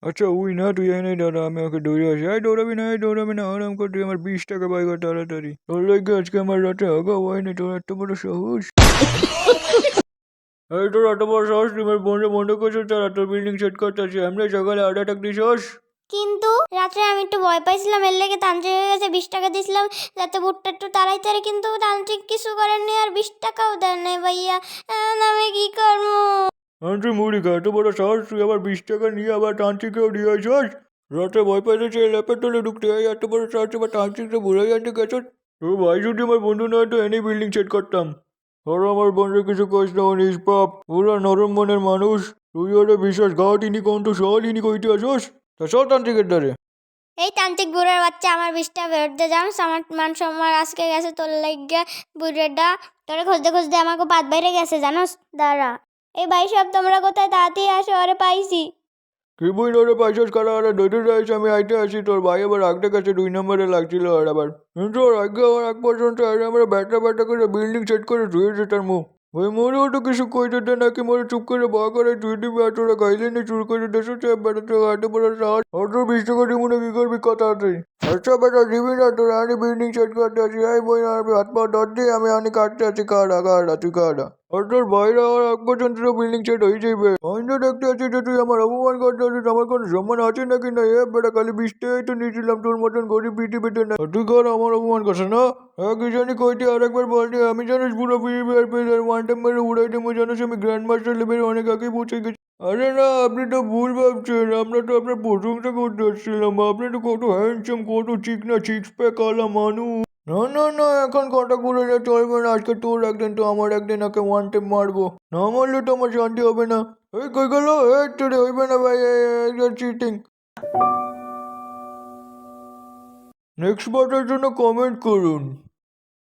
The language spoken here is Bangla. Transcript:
আচ্ছা ওই না, তুই এই নাই দাঁড়া, আমি ওকে দৌড়ে আসি। এই দৌড়াবি না আরাম কর, তুই আমার 20 টাকা পাই কর তাড়াতাড়ি। তোর লাগে আজকে আমার রাতে আগা হয়নি, তোর এত বড় সাহস। এই তোর এত বড় সাহস, তুই আমার বোনকে বন্ধ করছিস, তারা তোর বিল্ডিং সেট করতেছি, আমরা সকালে 8 টাকা দিছস। কিন্তু রাত্রে আমি একটু ভয় পাইছিলাম, এর লেগে তান্ত্রিকের কাছে 20 টাকা দিয়েছিলাম যাতে ভুট্টা একটু তাড়াতাড়ি, কিন্তু তান্ত্রিক কিছু করেননি আর 20 টাকাও দেন নাই ভাইয়া। এখন আমি কি করবো? তুই মুড়ি খা, এত বড় সাহস, তুই আবার 20 টাকা নিয়ে আবার তান্ত্রিকেও দিয়ে আসস। রাতে ভয় পাইলে সে ল্যাপের তলে ঢুকতে হয়, এত বড় সাহস এবার তান্ত্রিকটা ভুলে যাচ্ছে গেছ। তোর ভাই যদি আমার বন্ধু না হতো এনেই বিল্ডিং সেট করতাম। আর আমার বন্ধু কিছু কইস না, ও নিষ্পাপ, পুরা নরম মনের মানুষ। তুই ওরে বিশ্বাসঘাতইনি কোন তো সহলিনি কইতে আসস। তা সব তান্ত্রিকের দ্বারে। এই তান্ত্রিক বুড়ার বাচ্চা, আমার 20টা ফেরত দিয়ে জানিস, আমার মান সম্মান আজকে গেছে তোর লাগিয়া। বুড়াটা তোরে খুঁজতে খুঁজতে আমাকে বাদ বাইরে গেছে জানোস। দাঁড়া, এই ভাই সব তোমরা কোথায়? তাড়াতাড়ি আসো, আরে পাইছি। কি বই ওরে পাইছস কারা, আরে দৌড়ে যাইছ, আমি আইতে আসি। তোর ভাই আবার আগতে কাছে 2 নম্বরে লাগছিল আর আবার। কিন্তু ওর আগে আমার এক পর্যন্ত আমরা ব্যাটা ব্যাটা করে বিল্ডিং সেট করে ধুয়েছে তার মুখ। ওই মোরেও তো কিছু কইতে দে নাকি, মোরে চুপ করে ভয় করে ধুয়ে দিবি, আর তোরা গাইলে নি চুর করে দেশো চেয়ে বেড়াতে হাঁটে পড়ে সাহস। আর তোর 20 টাকা দিব না, কি করবি কথা তুই? আচ্ছা বেটা দিবি না, তোর আনি বিল্ডিং সেট করতে আছি। এই বই আর হাত পা ধর দিয়ে আমি আনি কাটতে আছি, কাটা তুই কাটা। আর তোর বাইরে আর এক পর্যন্ত বিল্ডিং সেট হয়ে যাবে। অন্য দেখতে আছি যে তুই আমার অপমান করতে আছিস, আমার কোনো সম্মান আছে নাকি না? এ বেটা খালি 20 টাকাই তো নিয়েছিলাম, তোর মতন গরিব পৃথিবীতে না। আর তুই কর আমার অপমান করছে না? হ্যাঁ কি জানি কইতে আরেকবার বলতে, আমি জানিস পুরো প্রিমিয়ার প্লেয়ার, ওয়ান টাইম মেরে উড়াই দেবো, জানিস আমি গ্র্যান্ড মাস্টার লেভেলে অনেক আগেই পৌঁছে গেছি। আরে না, আপনি তো ভুল ভাবছেন, আমরা তো আপনার প্রশংসা করতে আসছিলাম। আপনি তো কত হ্যান্ডসাম, কত চিকনা, সিক্স প্যাক আলা মানুষ। না না না, এখন কটা করে চলবে না, আজকে তোর একদিন তো আমার একদিন, ওকে ওয়ান টাইম মারবো, না মারলে তো আমার শান্তি হবে না। এই কই গেল? এই তোরে হইবে না ভাই, চিটিং। নেক্সট বারের জন্য কমেন্ট করুন।